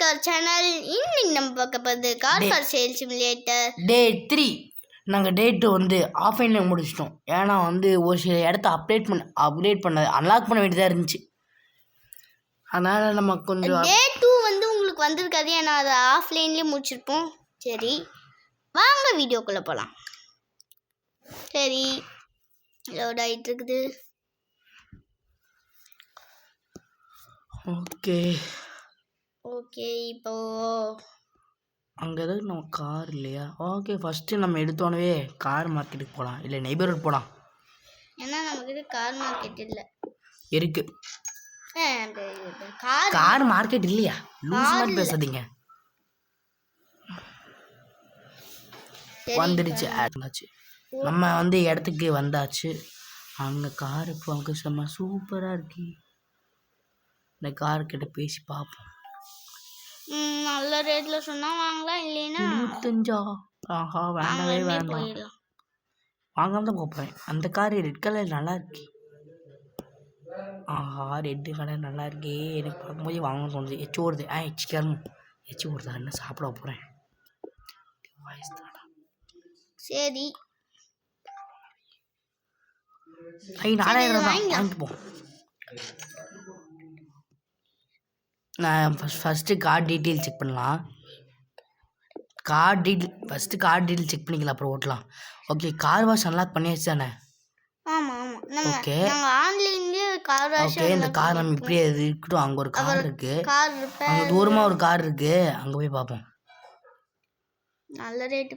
Our channel. இன்னைக்கு நம்ம பார்க்க போகிறது கார் ஃபார் சேல் சிமுலேட்டர் டே 3. நாங்கள் டே 2 வந்து ஆஃப்லைனில் முடிச்சிட்டோம். ஏன்னா வந்து ஒரு சில இடத்த அப்கிரேட் பண்ண அன்லாக் பண்ண வேண்டியதாக இருந்துச்சு. அதனால் நம்ம கொஞ்சம் டே 2 வந்து உங்களுக்கு வந்திருக்காது, ஏன்னா அதை ஆஃப்லைன்லேயே முடிச்சிருப்போம். சரி வாங்க வீடியோக்குள்ளே போகலாம். சரி லோட் ஆகிட்டு இருக்குது. ஓகே இப்போ அங்கே எதாவது நம்ம கார் இல்லையா? ஓகே, ஃபஸ்ட்டு நம்ம எடுத்தோடனே கார் மார்க்கெட்டுக்கு போகலாம், இல்லை நெய்பர்ஹுட் போகலாம். ஏன்னா நம்மக்கிட்ட கார் மார்க்கெட் இல்லை இருக்கு. கார் மார்க்கெட் இல்லையா? லூஸ் மாதிரி பேசாதீங்க. வந்துடுச்சு, ஆச்சு. நம்ம வந்து இடத்துக்கு வந்தாச்சு. அங்கே கார் இப்போ அங்கே செம்ம சூப்பராக இருக்கு. இந்த கார்கிட்ட பேசி பார்ப்போம். நல்ல ரேட்டில் சொன்னால் வாங்கலாம், இல்லைன்னா 25. ஆஹா, வேண்டவே வேண்டாம், வாங்காம தான் போகிறேன். அந்த கார் ரெட் கலர் நல்லா இருக்கு. ஆஹா, ரெட்டு கலர் நல்லா இருக்கே. எனக்கு பார்க்கும்போது வாங்கணும்னு தோணுது. எச்சு ஓடுது. எச்சு ஓடுதா? என்ன சாப்பிட போகிறேன். சரி வாங்கிட்டு போ. நான் ஃபஸ்ட்டு கார் டீட்டெயில் செக் பண்ணலாம். ஃபஸ்ட்டு கார் டீட்டெயில் செக் பண்ணிக்கலாம், அப்புறம் ஓட்டலாம். ஓகே, கார் வாஷ் அன்லாக் பண்ணியாச்சு தானே? ஓகே ஓகே, இந்த கார் நம்ம இப்படியே இருக்கட்டும். அங்கே ஒரு கார் இருக்கு, அங்கே தூரமாக ஒரு கார் இருக்கு, அங்கே போய் பார்ப்போம். நல்ல ரேட்டு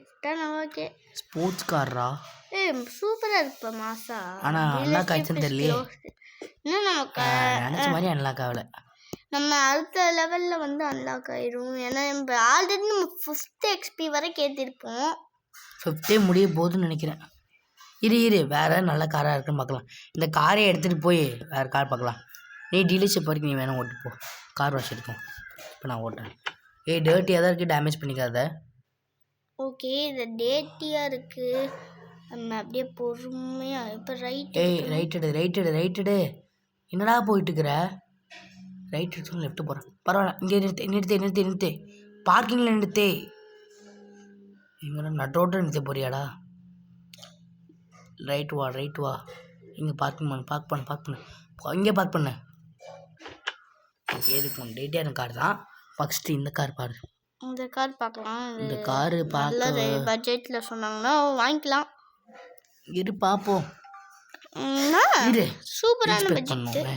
ஓகே. ஸ்போர்ட்ஸ் காரா? சூப்பரா இருக்கு மாசா. ஆனா அன்லாக் ஆச்சுன்னு தெரியலையே. இன்னும் நமக்கு நினைச்ச மாதிரி அன்லாக் ஆகல. நம்ம அடுத்த லெவல்ல வந்து அன்லாக் ஆயிரும். ஏன்னா நம்ம ஆல்ரெடி நம்ம 5th XP வரை கேட்டிருப்போம். 5th முடிய போகுதுன்னு நினைக்கிறேன். இரு வேற நல்ல காராக இருக்குன்னு பார்க்கலாம். இந்த காரை எடுத்துகிட்டு போய் வேறு கார் பார்க்கலாம். நீ டீலர்ஷிப் வரைக்கும் நீ வேணால் ஓட்டு போ. கார் வாஷ் எடுக்கும், இப்போ நான் ஓட்டுறேன். டேர்ட்டியாக தான் இருக்குது, டேமேஜ் பண்ணிக்காத. ஓகே, இது டேர்ட்டியாக இருக்குது. நம்ம அப்படியே பொறுமையாக இப்போ ரைட் எடு. என்னடா போயிட்டுருக்குற? ரைட் எடுத்து லெஃப்ட்டு போகிறேன். பரவாயில்ல, இங்கே நிறுத்து. பார்க்கிங்கில் நிறுத்தே. இங்கே நட்டோட்டு நிறுத்த போறியாடா? ரைட் வா. இங்கே பார்க் பண்ணு. இங்கே பார்க் பண்ணு. எதுக்கு ஒன்று டேட்டியான கார் தான். ஃபஸ்ட்டு இந்த கார் பாரு. இந்த கார் பார்க்கலாம். இந்த காரு பார்க்க பட்ஜெட்டில் சொன்னாங்கன்னா வாங்கிக்கலாம். இரு பார்ப்போம். சூப்பரான budget.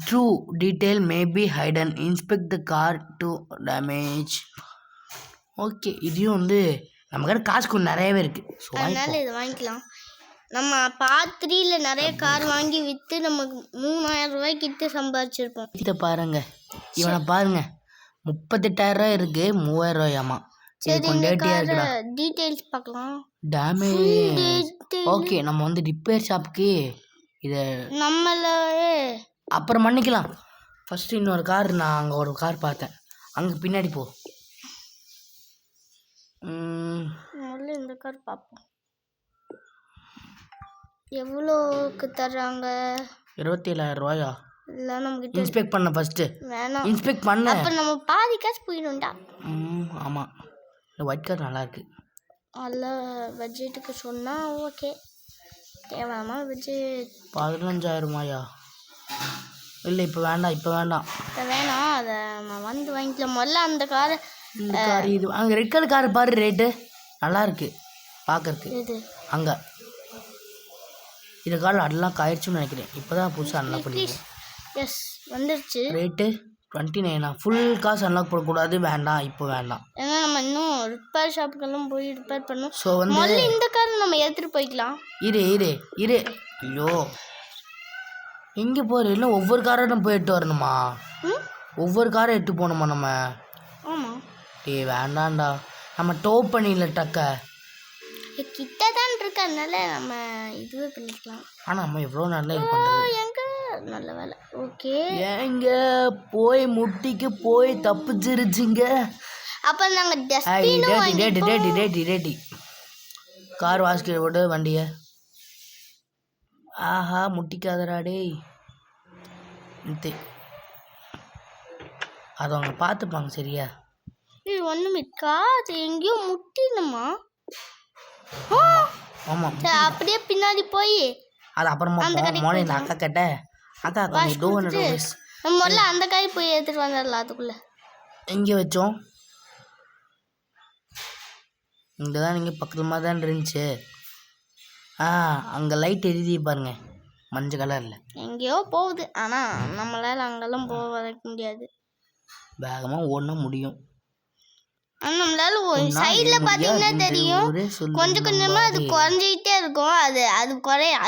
True detail may be Hayden. Inspect the car to damage. Okay, இதையும் வந்து நம்ம கிட்ட காசு கொஞ்சம் நிறையவே இருக்கு, அதனால இதை வாங்கிக்கலாம். நம்ம பார்ட் 3ல நிறைய கார் வாங்கி விற்று நமக்கு 3000 ரூபாய்க்கிட்ட சம்பாதிச்சிருப்போம். இதை பாருங்க, இவனை பாருங்க, 38,000 இருக்கு, 3000 ரூபாயாமா. டீடைல்ஸ் பார்க்கலாம். டேமேஜ். ஓகே, நம்ம வந்து ரிப்பேர் ஷாப்புக்கு இதை நம்மளே அப்புறம் பண்ணிக்கலாம். ஃபஸ்ட்டு இன்னொரு கார், நான் அங்கே ஒரு கார் பார்த்தேன், அங்கே பின்னாடி போ. இந்த கார் பார்ப்போம். எவ்வளோக்கு தர்றாங்க? 27,000 ரூபாயா? இல்லை, நமக்கு இன்ஸ்பெக்ட் பண்ண ஃபஸ்ட்டு. வேணாம், இன்ஸ்பெக்ட் பண்ண. அப்போ நம்ம பாதி காசு போயிடும்டா. ஆமாம், இந்த ஒயிட் கார் நல்லா இருக்கு. நல்ல பட்ஜெட்டுக்கு சொன்னால் ஓகே. தேவையான பட்ஜெட் 15,000 ரூபாயா? இல்லை, இப்போ வேண்டாம். அதை நம்ம வந்து வாங்கிக்கலாம். முதல்ல அந்த காரை, இந்த கார் இது அங்கே ரெட் கலர் கார் பாரு, ரேட்டு நல்லா இருக்கு பார்க்கறதுக்கு. இது அங்கே இந்த கார் அன்லாக் ஆயிடுச்சுன்னு நினைக்கிறேன். இப்போ தான் புதுசாக அன்லாக் பண்ணிருக்கேன். எஸ், வந்துருச்சு. ரேட்டு 29. ஃபுல் காசு அன்லாக் பண்ணக்கூடாது, வேண்டாம், இப்போ வேண்டாம். ஏன்னா நம்ம இன்னும் ரிப்பேர் ஷாப்புக்கெல்லாம் போய் ரிப்பேர் பண்ணோம். ஸோ வந்து முதல்ல இந்த கார் நம்ம எடுத்துகிட்டு போய்க்கலாம். இரு ஐயோ, எங்கே போகிற? இல்லை, ஒவ்வொரு காரும் போய் எடுத்து வரணுமா? ஒவ்வொரு காரை எடுத்து போகணுமா நம்ம? ஆமாம். வேண்டாம்டா, நம்ம டோ பண்ணிடல டக்க. கிட்ட தான் இருக்கு, அதனால நம்ம இதுவே பண்ணிக்கலாம். ஆனால் நம்ம எவ்வளோ நல்லா இது பண்ணுறது. எங்க நல்ல வேலை. ஓகே, எங்க போய் முட்டிக்கு போய் தப்பிச்சிருச்சுங்க. அப்போ நாங்கள் டேட்டி கார் வாஷ்கிற விட வண்டியை. ஆஹா, முட்டிக்காதரா டேய். அதை அவங்க பார்த்துப்பாங்க சரியா? இது ஒன்றும் காது எங்கேயோ முட்டினுமா? ஆமாம். சரி அப்படியே பின்னாடி போய் அது அப்புறமா மோனே இந்த அக்கா கிட்ட அக்கா கொஞ்சம் 200 rupees முதல்ல அந்த காய் போய் எடுத்துட்டு வந்துடலாம். அதுக்குள்ள எங்கே வச்சோம்? இங்கே தான் நீங்கள் பக்கத்துமாக தான் இருந்துச்சு. அங்கே லைட் எரியுது பாருங்க, மஞ்சள் கலரில். எங்கேயோ போகுது, ஆனால் நம்மளால் அங்கெல்லாம் போக வைக்க முடியாது. வேகமாக ஓடனா முடியும். ஆனால் நம்மளால சைடில் பார்த்தீங்கன்னா தெரியும், கொஞ்சம் கொஞ்சமாக அது குறைஞ்சிக்கிட்டே இருக்கும்.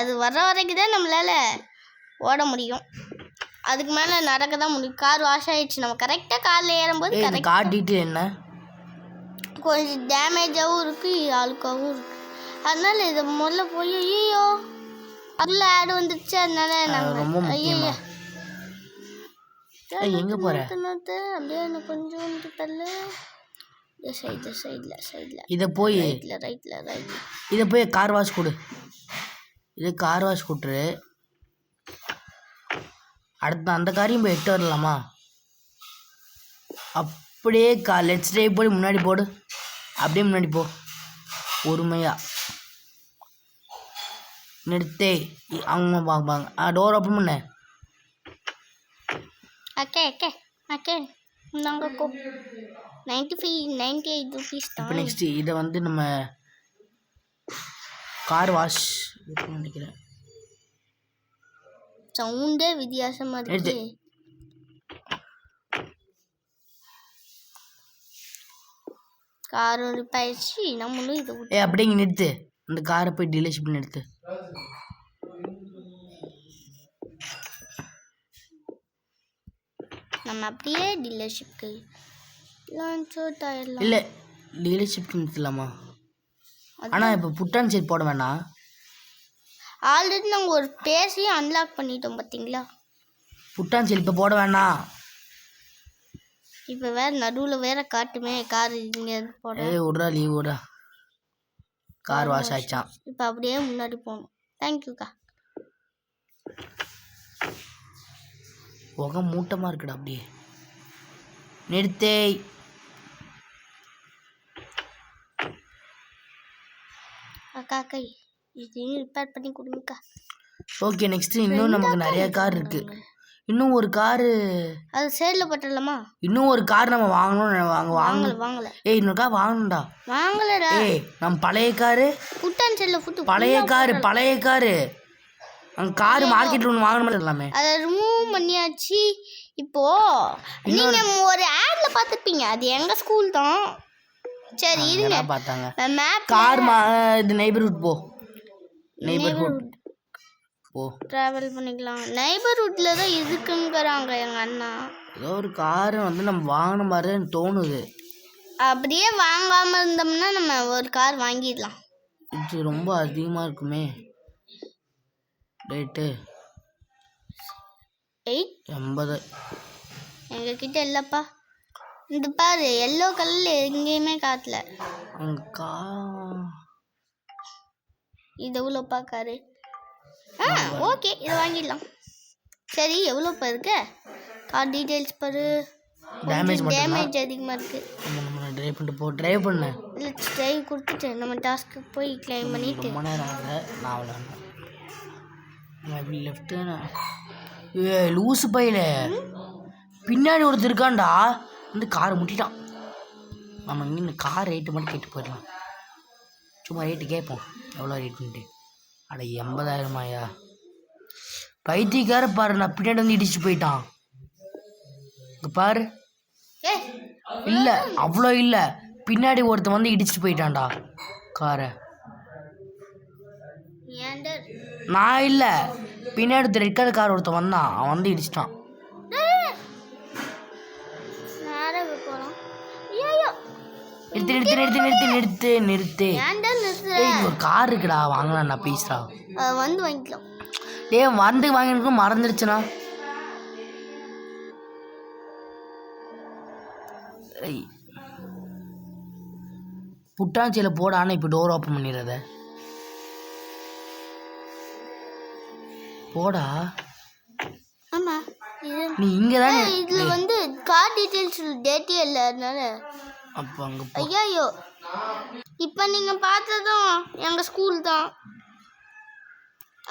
அது வர்ற வரைக்கும் தான் நம்மளால் ஓட முடியும். அதுக்கு மேலே நடக்க தான் முடியும். கார் வாஷ் ஆகிடுச்சு. நம்ம கரெக்டாக காரில் ஏறும்போது கரெக்டாக காட்டிட்டு என்ன கொஞ்சம் டேமேஜாகவும் இருக்குது, அழுக்காகவும் இருக்குது. அதனால இதை முதல்ல போய் ஐயோ அதில் ஆடு வந்துடுச்சு. அதனால நாங்கள் ரொம்ப முக்கியமா எங்கே போகிற அப்படியே எனக்கு கொஞ்சம் தள்ள சைடில் இதை போய் ரைட்டில் இதை போய் கார் வாஷ் கொடு. இது கார் வாஷ் கொட்டுரு. அடுத்து அந்த காரையும் போய் எட்டு வரலாமா? அப்படியே லெட்ஸ் ட்ரைவ் போய் முன்னாடி போடு. அப்படியே முன்னாடி போ பொறுமையா. நிறுத்தே அவங்க பார்ப்பாங்க. டோர் ஓப்பன் பண்ண. ஓகே நாங்கள் 98 rupees தான். இப்போ நெக்ஸ்ட் இதை வந்து நம்ம கார் வாஷ் நினைக்கிறேன். சவுண்டே வித்தியாசமாக இருக்கு. கார் ரிப்பேர்ச்சி நம்மளும் இதை அப்படியே இங்கே நிறுத்து. அந்த காரை போய் டீலர்ஷிப் நிறுத்து. நம்ம அப்படியே டீலர்ஷிப்க்கு இல்லை டீலர்ஷிப்க்கு நிறுத்தலாமா? ஆனால் இப்போ புட்டான் சைட் போட வேணாம். ஆல்ரெடி நாங்கள் ஒரு பேஸையும் அன்லாக் பண்ணிட்டோம் பார்த்தீங்களா? புட்டான் சைட் இப்போ போட வேணாம். இப்போ வேற நடுவில் வேற காட்டுமே கார் இங்கே போட. விட்றா லீவ் விட்றா. கார் வாஷ் ஆயிடுச்சான். இப்போ அப்படியே முன்னாடி போகணும். தேங்க்யூக்கா. புகை மூட்டமாக இருக்குடா. அப்படியே நிறுத்தே. அக்கா இதையும் ரிப்பேர் பண்ணி கொடுங்கக்கா. ஓகே நெக்ஸ்ட் இன்னும் நமக்கு நிறைய கார் இருக்கு. இன்னும் ஒரு காரு அது சேல்ல போட்டுடலாமா? இன்னும் ஒரு கார் நம்ம வாங்கணும். வாங்கல. இன்னொரு கார் வாங்கணும்டா. வாங்கலடா. நம்ம பழைய காரு புட்டான் செல்ல ஃபுட் பழைய காரு அங்கே கார் மார்க்கெட்டில் ஒன்று வாங்கணும் எல்லாமே. அதை ரிமூவ் பண்ணியாச்சு. இப்போ நீங்க ஒரு ஆட்ல பார்த்துப்பீங்க, அது எங்க ஸ்கூல் தான். சரி இருங்க பார்த்தாங்க. மேப் கார் இது நெய்பர்ஹுட் போ. நெய்பர்ஹுட் போ டிராவல் பண்ணிக்கலாம். நெய்பர்ஹுட்ல தான் இருக்குங்கறாங்க எங்க அண்ணா. ஏதோ ஒரு கார் வந்து நம்ம வாங்கின மாதிரி தான் தோணுது. அப்படியே வாங்காம இருந்தோம்னா நம்ம ஒரு கார் வாங்கிடலாம். இது ரொம்ப அதிகமாக இருக்குமே ரேட்டு. 80 எங்ககிட்ட இல்லைப்பா. இந்த பாரு எல்லோ கலர்ல எங்கேயுமே காட்டல. இது எவ்வளோப்பா காரு? ஓகே இதை வாங்கிடலாம். சரி எவ்வளோப்பா இருக்கு? கார் டீட்டெயில்ஸ் பாரு. டேமேஜ் அதிகமாக இருக்கு. டிரைவ் பண்ண இல்லை டிரைவ் கொடுத்துட்டு நம்ம டாஸ்க்கு போய் கிளைம் பண்ணிட்டு லூசு பையில பின்னாடி ஒருத்தர் இருக்கான்டா. வந்து காரை முட்டிட்டான். நம்ம இங்கே கார் ரேட்டு மட்டும் கேட்டு போயிடலாம். சும்மா ரேட்டு கேட்போம் எவ்வளோ ரேட்டுன்ட்டு. அட 80,000 பைத்தியக்கார பாரு. நான் பின்னாடி வந்து இடிச்சு போயிட்டான். இங்கே பாரு. இல்லை அவ்வளோ இல்லை, பின்னாடி ஒருத்தன் வந்து இடிச்சுட்டு போயிட்டான்டா காரை. நான் இல்லை, பின்னாடி ரெட் கலர் கார் ஒருத்தன் வந்தான், அவன் வந்து இடிச்சிட்டான். நிறுத்து. ஒரு கார் இருக்குடா, வாங்கலாம்ண்ணா ப்ளீஸ்டா. வந்து வாங்கிக்கலாம். வந்து வாங்கிருக்கோம் மறந்துடுச்சுண்ணா. புட்டாஞ்சியில் போடான்னு இப்போ டோர் ஓப்பன் பண்ணிடுறத போடா. ஆமா நீ இங்கே தான் இதில் வந்து கார் டீடைல்ஸ் டேட்டே இல்லை அதனால. அப்போ அங்கே ஐயோ இப்போ நீங்கள் பார்த்ததும் எங்கள் ஸ்கூல் தான்.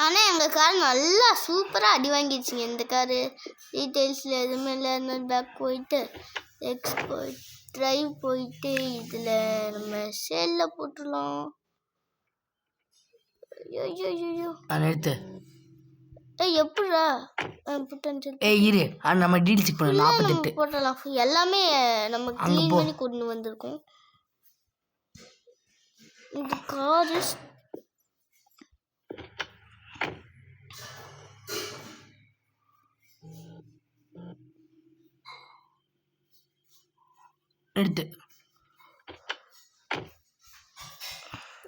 ஆனால் எங்கள் கார் நல்லா சூப்பராக அடி வாங்கிடுச்சிங்க. இந்த காரு டீட்டெயில்ஸில் எதுவுமே இல்லை. பேக் போயிட்டு எக்ஸ் போயிட்டு ட்ரைவ் போயிட்டு இதில் நம்ம சேலில் போட்டுடலாம். ஐயோ நிறுத்து. எப்படா இரு நம்ம டீல் செக் பண்ண 48 போட்டலாம். எல்லாமே நம்ம க்ளீன் பண்ணி கொண்டு வந்திருக்கோம். இந்த கார் எடுத்து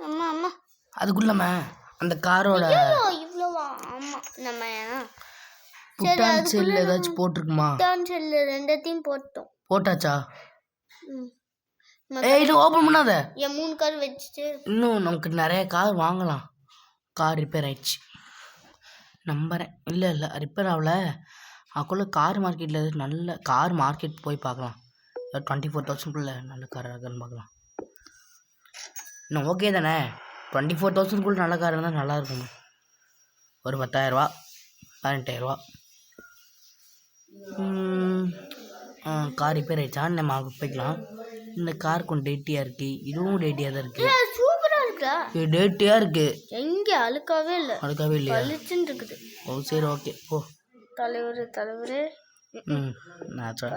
அம்மா அம்மா அதுக்குள்ளமா அந்த காரோட இவ்வளவா? ஆமா நம்ம புட்டான் செல் ஏதாச்சும் போட்டுருக்குமா? புட்டான் செல் ரெண்டத்தையும் போட்டாச்சா? இது ஓபன் பண்ணாத. என் 3 கார் வச்சுட்டு இன்னும் நமக்கு நிறைய கார் வாங்கலாம். கார் ரிப்பேர் ஆயிடுச்சு நம்புறேன். இல்லை ரிப்பேர் ஆகல. அதுக்குள்ளே கார் மார்க்கெட்டில் நல்ல கார் மார்க்கெட் போய் பார்க்கலாம். 24,000 நல்ல கார் இருக்குன்னு பார்க்கலாம். இன்னும் ஓகே தானே? 24,000 நல்ல கார் இருந்தால் நல்லாயிருக்கும். ஒரு 10,000 18,000 கார் ரிப்பேர் ஆயிடுச்சான்னு நம்ம அங்கே போய்க்கலாம். இந்த கார் கொஞ்சம் டேட்டியாக இருக்குது. இதுவும் டேட்டியாக தான் இருக்குது. சூப்பராக இருக்கா? இது டேட்டியாக இருக்குது. எங்கே அழுக்காவே இல்லையா? இருக்குது. ஓ சரி ஓகே போ. தலைவரே நான் சொல்ல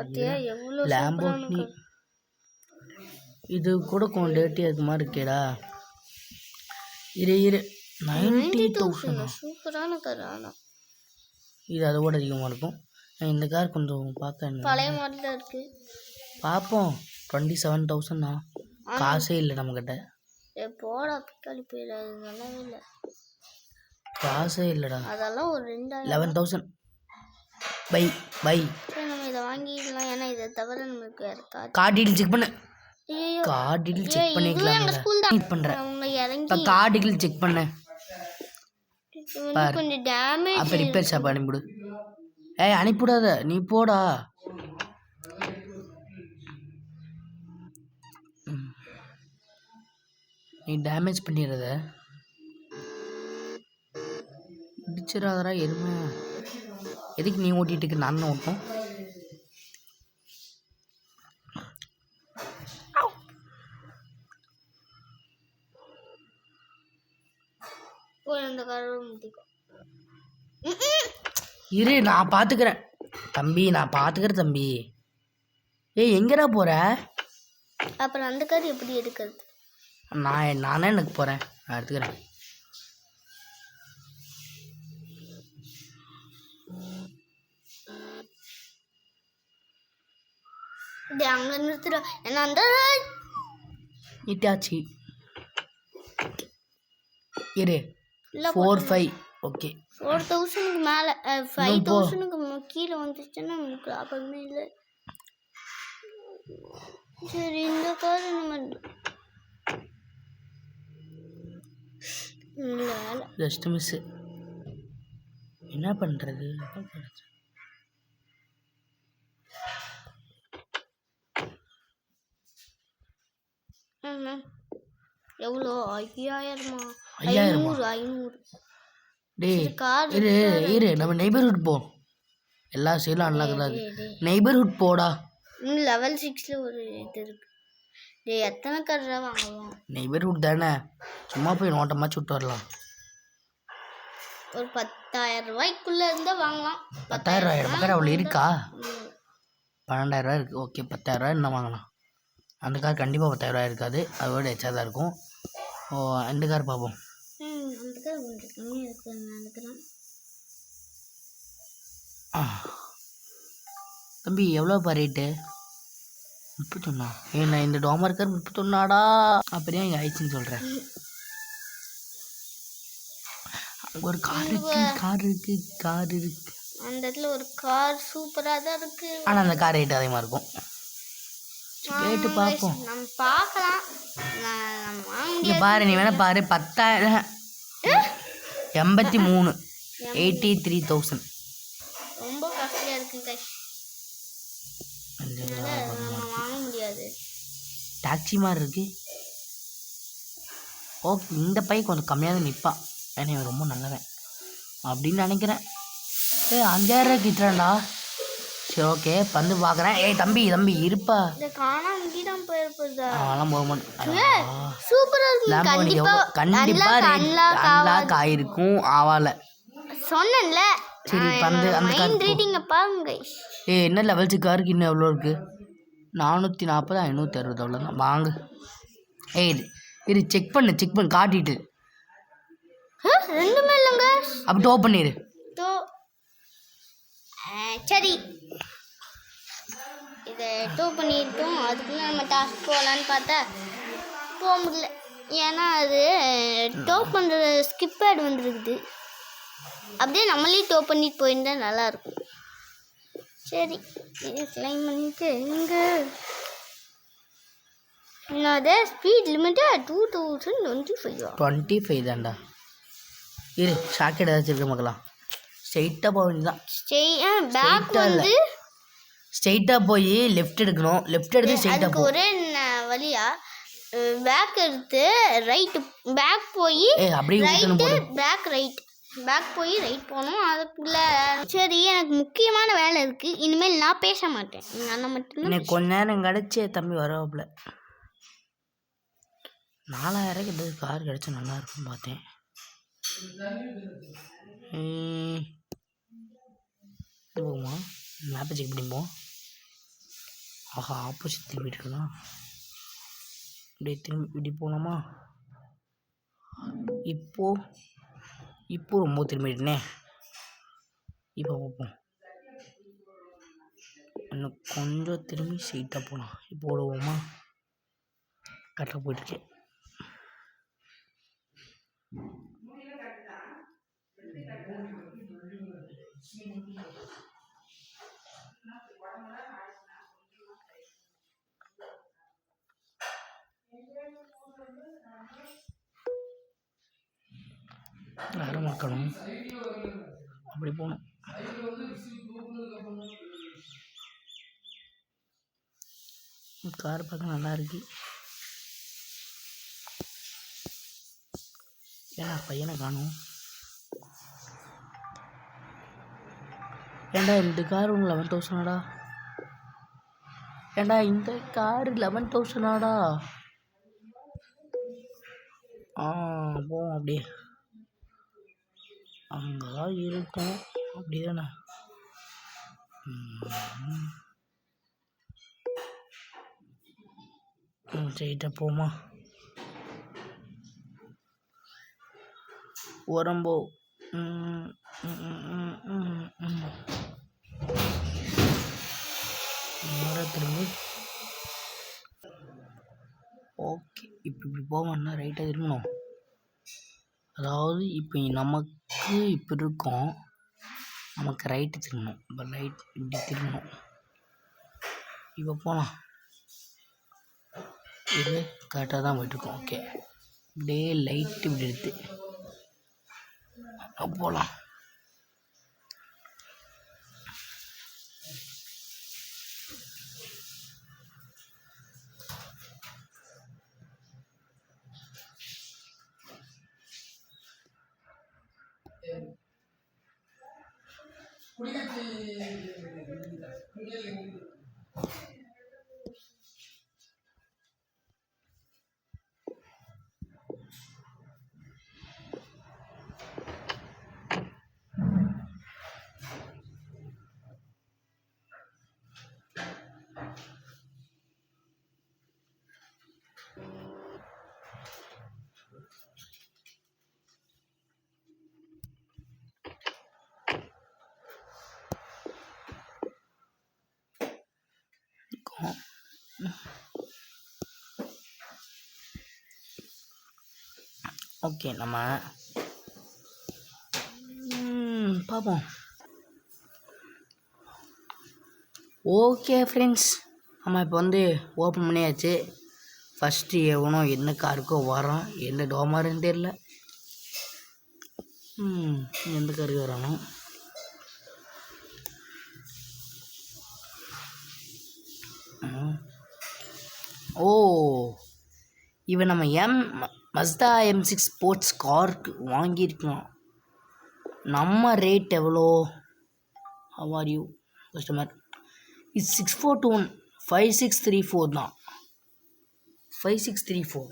லேம்போர்கினி இது கூட கொஞ்சம் டேட்டியாக இருக்க மாதிரி இருக்கேடா. இரு 90,000 சூப்பரான கார். ஆனால் இது அதோட அதிகமாக இருக்கும். இந்த கார் கொஞ்சம் பார்க்க பழைய மாடல் தான் இருக்குது. பார்ப்போம். 27,000 தான். காசே இல்லை நம்மக்கிட்ட. போடா பிக்காளி போயிட. நல்லாவே இல்லை. காசே இல்லைடா. அதெல்லாம் ஒரு 11,000 பை நம்ம இதை வாங்கிடலாம். ஏன்னா இதை தவிர நம்மளுக்கு கார்டு டீடைல் செக் பண்ணு. கார்டு டீடைல் செக் பண்ணிக்கலாம். வெயிட் பண்ணுறேன். அவங்க இறங்கி கார்டு டீடைல் செக் பண்ணு. கொஞ்சம் டேமேஜ். அப்போ ரிப்பேர் ஷாப் அனுப்பிவிடு. அனுப்பிவிடாத நீ போடா. நீ டேமேஜ் பண்ணிடுறத இடிச்சிடாதரா எதுவுமே. எதுக்கு நீ ஓட்டிகிட்டு இருக்க? நான் ஓட்டும். இரு நான் பார்த்துக்கிறேன் தம்பி. தம்பி எங்கடா போற? அப்புறம் அந்த கார் எப்படி எடுக்கிறது? நானே எனக்கு போகிறேன். நான் எடுத்துக்கிறேன். அங்கே நிறுத்துற. ஏன்னா அந்த இட்டாச்சி இரு 4,500 ஓகே. 4,000க்கு மேலே 5,000க்கு கீழே வந்துச்சுன்னா நமக்கு லாபமே இல்லை. சரி இந்த கார் நம்ம ஜஸ்ட் மிஸ். என்ன பண்ணுறது? எவ்வளோ? 5,000 டேய் இரு நம்ம நெய்பர்ஹுட் போ. எல்லா சைடும் அன்லாக் தான். நெய்பர்ஹுட் போடா. லெவல் 6ல ஒரு இது இருக்கு. டேய் எத்தனை கார்டா வாங்குவோம்? நெய்பர்ஹுட் தானே, சும்மா போய் நோட்டமாச்சு விட்டு வரலாம். ஒரு 10,000 ரூபாய்க்குள்ள இருந்தால் வாங்கலாம். 10,000 ரூபாய் நமக்கு அவ்வளோ இருக்கா? 12,000 ரூபாய் இருக்குது. ஓகே 10,000 ரூபாய் என்ன வாங்கலாம். அந்த கார் கண்டிப்பாக 10,000 ரூபாய் இருக்காது. அதோட எச்சா தான் இருக்கும். இந்த கார் பார்ப்போம். அந்த கார் கொஞ்சம் கம்மியாக இருக்குன்னு நினைக்கிறேன். தம்பி எவ்வளோப்பா ரேட்டு? 31. நான் இந்த டோமர் கார் 31டா. அப்படியே இங்கே ஆயிடுச்சுன்னு சொல்கிறேன். அங்கே ஒரு கார் இருக்கு. அந்த இடத்துல ஒரு கார் சூப்பராக தான் இருக்கு. ஆனால் அந்த கார் ரேட்டு அதிகமாக இருக்கும். கேட்டு பார்ப்போம். நம்ம பார்க்கலாம். இங்கே பாரு, நீ வேணா பாரு. 10,000 83 83,000 ரொம்ப காஸ்ட்லியாக இருக்கு. வாங்க முடியாது. டாக்ஸி மாதிரி இருக்கு. ஓகே, இந்த பையன் கொஞ்சம் கம்மியாக தான் நிற்பான். ஏன்னா ரொம்ப நல்லவன் அப்படின்னு நினைக்கிறேன். 5000 கிட்டுறான்டா. சரி ஓகே, வந்து பார்க்குறேன். தம்பி இருப்பா. அதெல்லாம் போக மாட்டேன். கண்டிப்பாக அன்லாக் ஆகிருக்கும். ஆவால சொன்னேன்ல. சரி பந்து அந்த என்ன லெவல்ஸு காருக்கு இன்னும் எவ்வளோ இருக்குது? 440, 560 அவ்வளோதான். வாங்க. இது செக் பண்ணு காட்டிட்டு. ரெண்டுமே இல்லைங்க. அப்போ டோ பண்ணிடு. சரி, இதை டோ பண்ணிட்டோம். அதுக்குள்ளே நம்ம டாஸ்க் போகலான்னு பார்த்தா போக முடியல. ஏன்னா அது டோ பண்ணுற ஸ்கிப் பேட் வந்துருக்குது. அப்படியே நம்மளே டோ பண்ணிட்டு போயிருந்தா நல்லாயிருக்கும். சரி, இது கிளைம் பண்ணிட்டு இங்கே என்னது ஸ்பீட் லிமிட்டு 2025 தான்டா. இரு ஷாக்கெட் ஏதாச்சும் இருக்க மக்களா. ஸ்ட்ரெயிட்டாக போக வேண்டியதான். ஸ்ட்ரெயிட்டாக போய் லெஃப்ட் எடுக்கணும். லெஃப்ட் எடுத்து ஸ்ட்ரெயிட்டாக ஒரே வழியா பேக் எடுத்து ரைட்டு பேக் போய் அப்படியே பேக் போய் ரைட் போகணும். அதுக்குள்ள சரி, எனக்கு முக்கியமான வேலை இருக்குது. இனிமேல் நான் பேச மாட்டேன். நான் மட்டும் எனக்கு கொஞ்ச நேரம் கிடச்சி தம்பி வரவாப்புல. 4000 கிட்ட கார் கிடச்சா நல்லா இருக்கும்னு பார்த்தேன். போகுமா? மேப்பை செக் பண்ணிப்போம். ஆஹா, ஆப்போசிட் திரும்பி இருக்குதான். அப்படியே திரும்பி இப்படி போகலாமா? இப்போ ரொம்ப திரும்பிட்டேனே. இப்போ பார்ப்போம். இன்னும் கொஞ்சம் திரும்பி ஸ்ட்ரெயிட்டாக போகலாம். இப்போ ஓடுவோமா? கரெக்டாக போயிட்டுருக்கேன். யாரும் மக்களும் அப்படி போகணும். கார் பார்க்க நல்லா இருக்கு. ஏன்னா பையனை காணும். ஏண்டா இந்த கார் 11,000 ஏண்டா இந்த கார் 11,000 போவோம். அப்படியே அங்கதான் இருக்கும். அப்படிதானே? ஸ்ட்ரெயிட்டாக போமா? உரம்போ திரும்பி. ஓகே, இப்படி போவோம்னா ரைட்டாக திரும்பணும். அதாவது இப்போ நமக்கு இப்படி இருக்கும், நமக்கு ரைட்டு திரும்பணும். இப்போ ரைட் இப்படி திரும்பணும். இப்போ போகலாம். இது கரெக்டாக தான் போயிட்டுருக்கோம். ஓகே, இப்படியே லைட்டு இப்படி எடுத்து போகலாம். ஓகே, நம்ம பார்ப்போம். ஓகே ஃப்ரெண்ட்ஸ், நம்ம இப்போ ஓப்பன் பண்ணியாச்சு. ஃபஸ்ட்டு எவனோ என்ன காருக்கோ வரான். எந்த டோமாருன்னு தெரியல. எந்த காருக்கு வரானோ. ஓ, இவன் நம்ம மஸ்தா M6 ஸ்போர்ட்ஸ் காருக்கு வாங்கியிருக்கலாம். நம்ம ரேட் எவ்வளோ? How are you customer? இது 6421 5634 தான். 5634.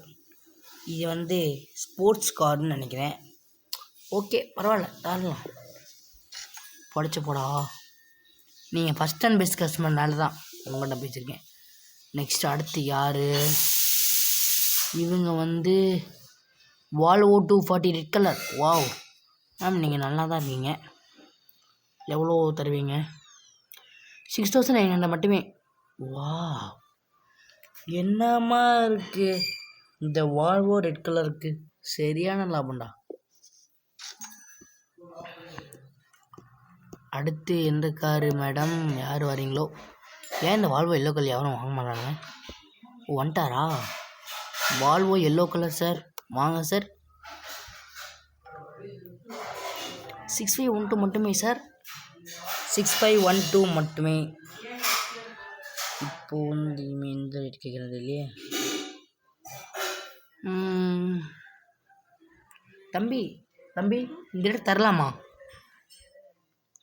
இது வந்து ஸ்போர்ட்ஸ் கார்னு நினைக்கிறேன். ஓகே, பரவாயில்ல, தரலாம். படிச்ச போடா, நீங்கள் ஃபஸ்ட் அண்ட் பெஸ்ட் கஸ்டமர்னால தான் உங்கள்கிட்ட பேசியிருக்கேன். நெக்ஸ்ட் அடுத்து யார்? இவங்க வந்து Volvo 240 red colour. Wow ma'am, நீங்கள் நல்லா தான் இருக்கீங்க. எவ்வளோ தருவீங்க? 6900 மட்டுமே. வா, என்னம்மா இருக்குது இந்த வால்வோ ரெட் கலருக்கு? சரியான லாபம்டா. அடுத்து எந்த காரு மேடம்? யார் வரீங்களோ? ஏன் இந்த வால்வோ எல்லோ கலர் யாரும் வாங்க மாட்டாங்க? வந்துட்டாரா? வால்வோ எல்லோ கலர் சார், வாங்க சார். 6512 மட்டுமே சார், 6512 மட்டுமே. இப்போ வந்து இந்த ரேட் கேட்குறது இல்லையே. தம்பி தம்பி, இந்த ரேட் தரலாமா?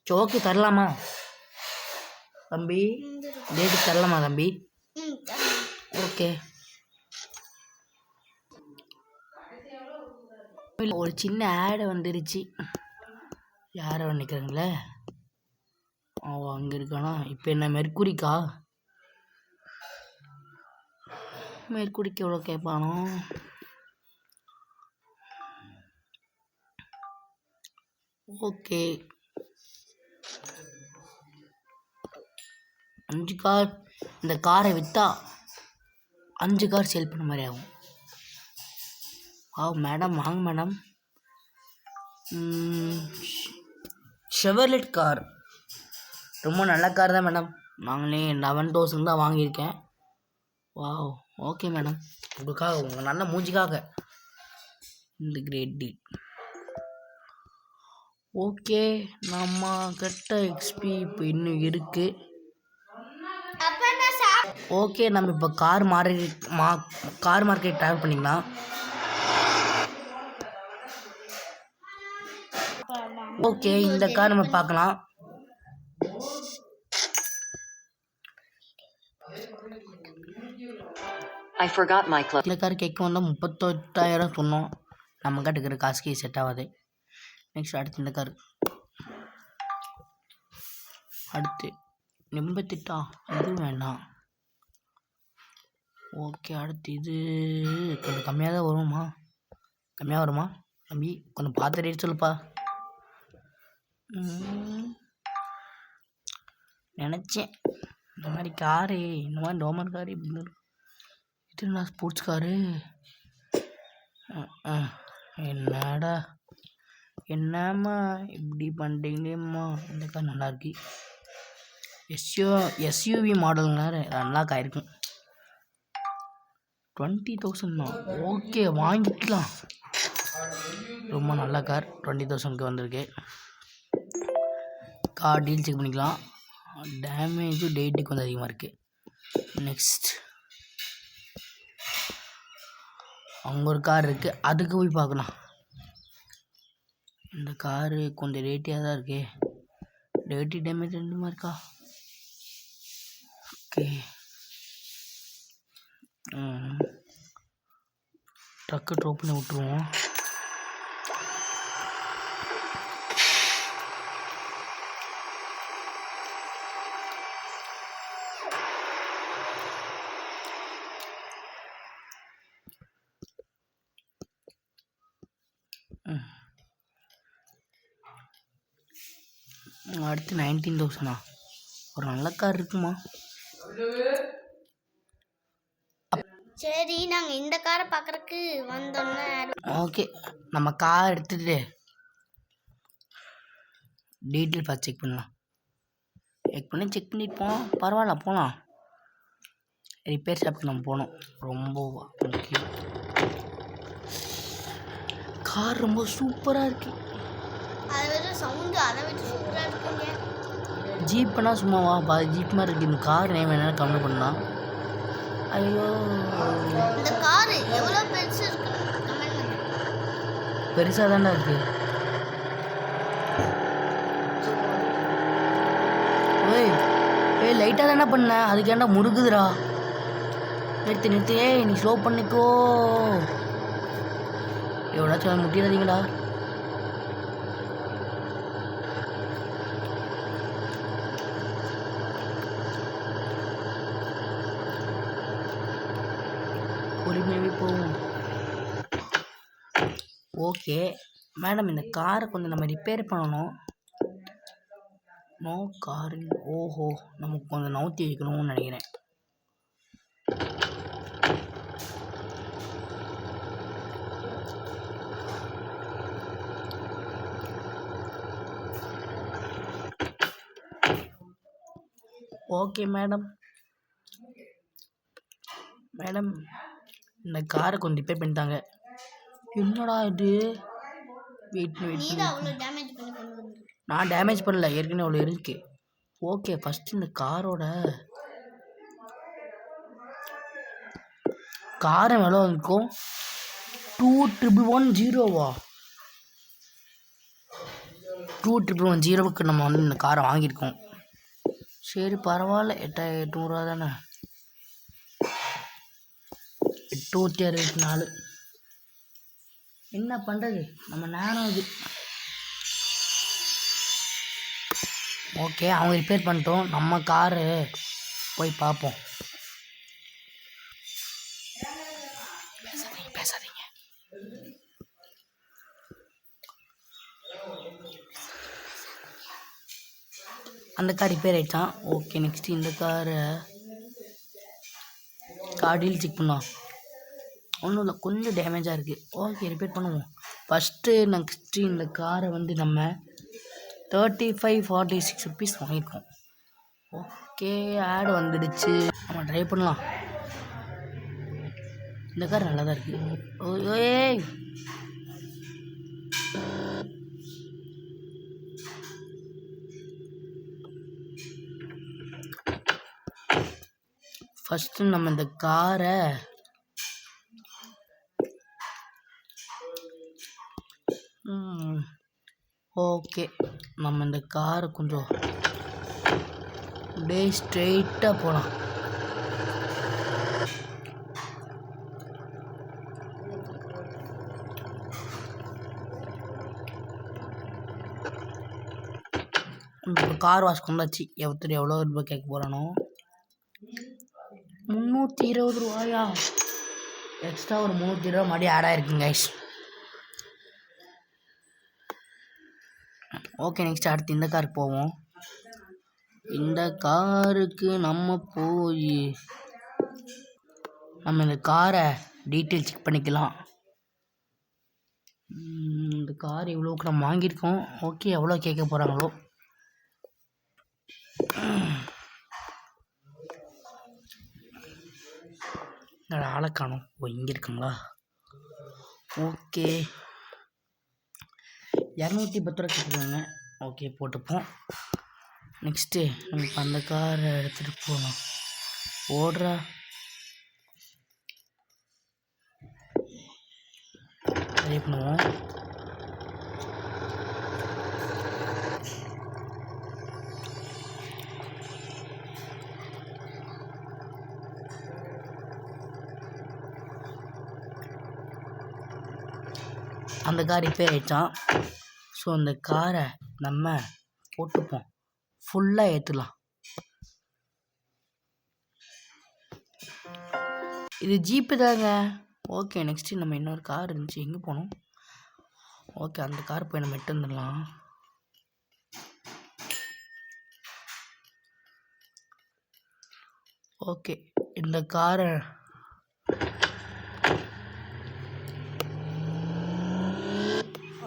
சோக்கு தரலாமா தம்பி? டேட்டு தரலாமா தம்பி? ஓகே. ஒரு சின்ன ஆடு வந்துருச்சு. யாரை நினைக்கிறாங்களே? அவன் அங்கே இருக்கானா? இப்போ என்ன மெர்க்குரிக்கா? மெர்க்குரிக்கு எவ்வளோ கேட்பானோ? Okay, 5 car. இந்த காரை விற்றா 5 கார் சேல் பண்ண மாதிரி ஆகும். மேடம் வாங்க மேடம். ஷெவர்லெட் கார் ரொம்ப நல்ல கார் தான் மேடம். நாங்களே 11,000 தான் வாங்கியிருக்கேன். வாவ், ஓகே மேடம், உங்களுக்காக, உங்கள் நல்ல மூஞ்சிக்காக இந்த கிரேட் டீல். ஓகே, நம்ம கிட்ட எக்ஸ்பி இப்போ இன்னும் இருக்குது. ஓகே, நம்ம இப்போ கார் மார்க்கெட் ட்ராவல் பண்ணிக்கலாம். ஓகே, இந்த கார் நம்ம பார்க்கலாம். இந்த கார் கேட்க வந்தால் 38,000 சொன்னோம். நம்ம கிட்ட இருக்கிற காசுக்கு செட் ஆகாது. நெக்ஸ்ட் அடுத்து இந்த கார். அடுத்து 88. இது வேண்டாம். ஓகே, அடுத்து இது கொஞ்சம் கம்மியாக தான் வருமா? கம்மியாக வருமா தம்பி? கொஞ்சம் பார்த்து ரேட் சொல்லுப்பா. நினச்சேன் இந்த மாதிரி காரு, இந்த மாதிரி டோமர் காரு இப்படி இது நான் ஸ்போர்ட்ஸ் காரு. என்னடா என்னம்மா இப்படி பண்ணுறீங்களேம்மா? இந்த கார் நல்லாயிருக்கு. எஸ்யூவி மாடலுங்க, நல்லா காயிருக்கும். 20,000 தான். ஓகே, வாங்கிக்கலாம். ரொம்ப நல்ல கார் 20,000க்கு வந்திருக்கு. கார் டீல் செக் பண்ணிக்கலாம். டேமேஜும் டேட்டுக்கு வந்து அதிகமாக இருக்குது. நெக்ஸ்ட் அங்கே ஒரு கார் இருக்குது, அதுக்கு போய் பார்க்கலாம். இந்த காரு கொஞ்சம் ரேட்டியாக தான் இருக்கே. ரேட்டி டேமேஜ் ரெண்டுமா இருக்கா? ஓகே, ட்ரக்கு ட்ராப் பண்ணி விட்ருவோம். அடுத்து 19,000. ஒரு நல்ல கார் இருக்குமா? சரி, நாங்கள் இந்த காரை பார்க்குறக்கு வந்தோம்னா. ஓகே, நம்ம கார் எடுத்துகிட்டு டீட்டெயில் பார்த்து செக் பண்ணலாம். செக் பண்ணிப்போம். பரவாயில்ல, போகலாம். ரிப்பேர் ஷாப்புக்கு நம்ம போனோம். ரொம்ப முக்கியம். கார் ரொம்ப சூப்பராக இருக்குது. ஜீப்னா சும்மாவா? ஜீப் மாதிரி இருக்குது. இந்த கார் நேம் என்னென்னு கம்மி பண்ணலாம். ஐயோ இந்த கார் எவ்வளோ பெருசு இருக்கு பெருசாக தானே இருக்கு. ஓய் ஏய் லைட்டாக தானே பண்ண, அதுக்கு ஏன்டா முருகுதுடா. நிறுத்து ஏய் நீ ஸ்லோ பண்ணிக்கோ. எவ்வளோச்சும் முட்டிடாதீங்கடா. பொறுமையாகவே போகும். ஓகே மேடம், இந்த காரை கொஞ்சம் நம்ம ரிப்பேர் பண்ணணும். நோ காரிங். ஓஹோ, நமக்கு கொஞ்சம் நவுத்தி வைக்கணும்னு நினைக்கிறேன். ஓகே மேடம், இந்த காரை கொஞ்சம் ரிப்பேர் பண்ணிட்டாங்க. என்னடா இது? வெயிட் நான் டேமேஜ் பண்ணல, ஏற்கனவே அவ்வளோ இருக்கு. ஓகே ஃபஸ்ட்டு இந்த காரை எவ்வளோ இருக்கும்? 2110 2110 நம்ம வந்து இந்த காரை வாங்கியிருக்கோம். சரி பரவாயில்ல, 8800 தானே. 864. என்ன பண்ணுறது, நம்ம நேரம் அது. ஓகே அவங்க ரிப்பேர் பண்ணிட்டோம். நம்ம காரு போய் பார்ப்போம். பேசாதீங்க. அந்த கார் ரிப்பேர் ஆகிடுச்சான். ஓகே நெக்ஸ்ட்டு இந்த கார் டீல் செக் பண்ணோம். ஒன்றும் இல்லை, கொஞ்சம் டேமேஜாக இருக்குது. ஓகே ரிப்பேர் பண்ணுவோம். ஃபஸ்ட்டு நெக்ஸ்ட்டு இந்த காரை வந்து நம்ம 3546 ருபீஸ் வாங்கியிருக்கோம். ஓகே ஆடு வந்துடுச்சு, நம்ம ட்ரை பண்ணலாம். இந்த கார் நல்லா தான் இருக்குது. ஓய் ஃபஸ்ட்டு நம்ம இந்த காரை ஓகே நம்ம இந்த காரை கொஞ்சம் அப்படியே ஸ்ட்ரெயிட்டாக போகலாம். இப்போ கார் வாஷ் கொண்டாச்சு. எவ்வளோ ரூபாய் கேட்க போகிறானோ? 320 ரூபாயா? எக்ஸ்ட்ரா ஒரு 320 மறுபடியும் ஆட் ஆகிருக்குங்க கைஸ். ஓகே நெக்ஸ்ட் அடுத்து இந்த காருக்கு போவோம். இந்த காருக்கு நம்ம இந்த காரை டீட்டெயில் செக் பண்ணிக்கலாம். இந்த கார் இவ்வளோக்கு நம்ம வாங்கியிருக்கோம். ஓகே எவ்வளோ கேட்க போகிறாங்களோ? ஆளை காணும். இங்கே இருக்குங்களா? ஓகே 210 ரூபா கேட்குறாங்க. ஓகே போட்டுப்போம். நெக்ஸ்ட்டு நமக்கு அந்த காரை எடுத்துகிட்டு போகலாம். ஓடுறா ட்ரை பண்ணுவோம். அந்த கார் ரிப்பேர் ஆகிடுச்சான். ஸோ அந்த காரை நம்ம போட்டுப்போம், ஃபுல்லாக ஏற்றலாம். இது ஜீப்பு தாங்க. ஓகே நெக்ஸ்ட்டு நம்ம இன்னொரு கார் இருந்துச்சு, எங்கே போகணும்? ஓகே அந்த கார் போய் நம்ம எட்டு வந்துடலாம். ஓகே இந்த காரை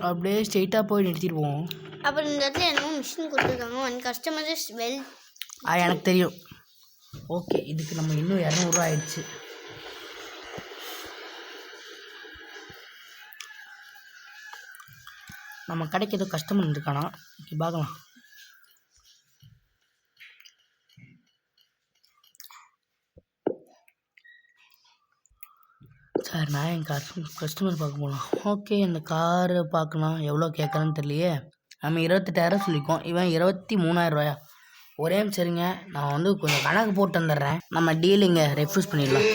அப்படியே ஸ்ட்ரெயிட்டாக போய் நிறுத்திடுவோம். அப்புறம் இந்த இடத்துல என்னமோ மிஷின் கொடுத்துருக்காங்க. One customer is well. எனக்கு தெரியும். ஓகே இதுக்கு நம்ம இன்னும் 200 ரூபா ஆயிடுச்சு. நம்ம கடைக்கு ஏதோ கஸ்டமர் இருக்கானா? ஓகே பார்க்கலாம். சார் நான் என் கஸ்டமர் பார்க்க போகலாம். ஓகே இந்த காரை பார்க்கலாம், எவ்வளோ கேட்குறான்னு தெரியலையே. நம்ம 28,000 சொல்லிக்கோம், இவன் 23,000 ஒரே சரிங்க. நான் வந்து கொஞ்சம் கணக்கு போட்டு வந்துடுறேன். நம்ம டீலிங்க ரெஃப்யூஸ் பண்ணிடலாம்.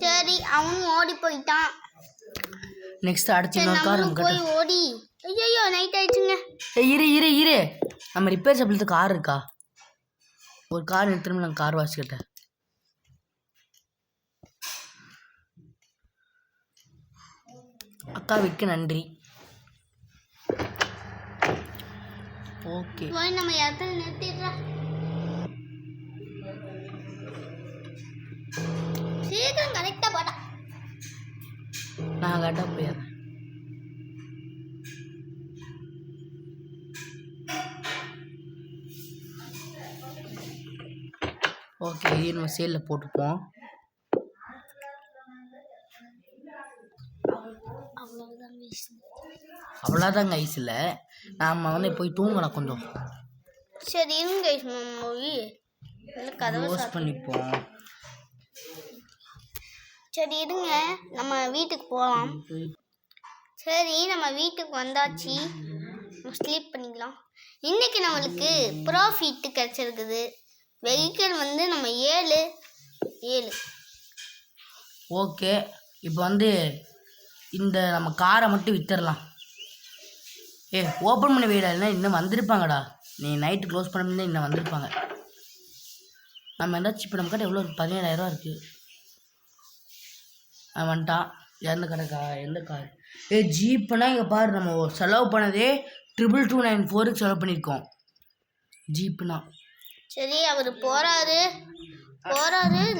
சரி அவனும் ஓடி போயிட்டான். நெக்ஸ்ட் அடுத்து இன்னொரு கார் நம்ம போய் ஓடி. ஐயோ நைட் ஆயிடுச்சுங்க. இரு நம்ம ரிப்பேர் ஷாப்ல கார் இருக்கா? ஒரு கார் எடுத்துட்டு நான் கார் வாஷ் கேட்டேன். அக்காவிற்கு நன்றி. ஓகே போய் நம்ம இடத்துல நிறுத்திடுறோம். சீக்கிரம் கரெக்டா போடா. நான் கரெக்டாக போயிடுறேன். ஓகே நம்ம சேலில் போட்டுப்போம். அவ்வளோதாங்க ஐஸ் இல்லை. நாம் வந்து போய் தூங்கலாம் கொஞ்சம். சரி இருங்க மூவி கதவை க்ளோஸ் பண்ணிப்போம். சரி இருங்க நம்ம வீட்டுக்கு போகலாம். சரி நம்ம வீட்டுக்கு வந்தாச்சு, ஸ்லீப் பண்ணிக்கலாம். இன்னைக்கு நம்மளுக்கு ப்ராஃபிட் கிடச்சிருக்குது. வெஹிக்கிள் வந்து நம்ம 7. ஓகே இப்போ வந்து இந்த நம்ம காரை மட்டும் வித்துடலாம். ஓப்பன் பண்ணி வைடா, இல்லைன்னா இன்னும் வந்திருப்பாங்கடா. நீ நைட்டு க்ளோஸ் பண்ண இன்னும் வந்திருப்பாங்க. நம்ம எந்தாச்சும் இப்போ நம்ம கிட்ட எவ்வளோ 17,000 இருக்குது. வந்துட்டான். எந்த கார்? ஜீப்புனா இங்கே பாரு, நம்ம செலவு பண்ணதே 2294 செலவு பண்ணியிருக்கோம் ஜீப்புனா. சரி அவர் போகிறாரு.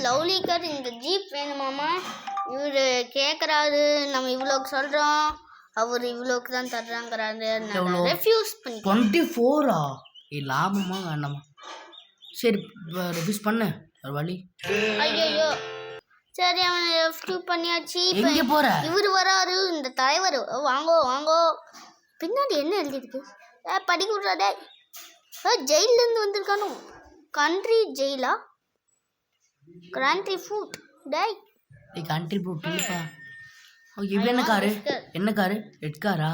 லவ்லி கார் இந்த ஜீப் வேணுமாமா. இவர் கேட்குறாரு, நம்ம இவ்வளோக்கு சொல்கிறோம், அவர் இவ்வளோக்கு தான் தர்றாங்கிறாரு. ரெஃப்யூஸ் பண்ணி 24 லாபமா வேண்டாமா? சரி ரெஃப்யூஸ் பண்ணு ஒரு வழி. ஐயோ சரி அவனை ரெஃப்யூஸ் பண்ணியாச்சு. எங்கே போகிற? இவர் வராரு, இந்த தலைவர். வாங்கோ. பின்னாடி என்ன எழுதிருக்கு? படிக்க விட்றாடே. ஜெயிலேருந்து வந்திருக்கானோ? கண்ட்ரி ஜெயிலா? கண்ட்ரி ஃபுட் டேய். கண்ட்ரி ஃபுட் இல்லைப்பா. ஓகே இப்போ என்ன காரு? ரெட் காரா?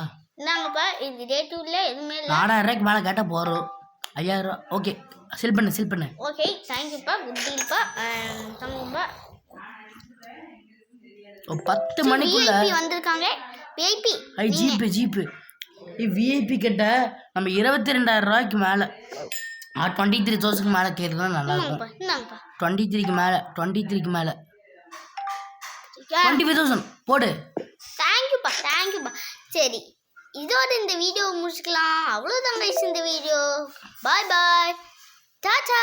நாங்கப்பா இது ரேட் இல்லை, எதுவுமே இல்லை. 4000 மேலே கேட்டால் போகிறோம். 5000. ஓகே செல் பண்ணு. ஓகே தேங்க்யூப்பா, குட் டீல்ப்பா. தங்குப்பா. 10 மணிக்குள்ள வந்திருக்காங்க. விஐபி ஜீப்பு விஐபி கிட்ட நம்ம 22,000 மேலே 23,000 மேலே கேட்குறது நல்லா இருக்கும். 23க்கு மேலே 25,000 போடு. தேங்க்யூப்பா. சரி இதோட இந்த வீடியோ முடிச்சுக்கலாம். அவ்வளோதான் கைஸ் இந்த வீடியோ. பாய் டாடா.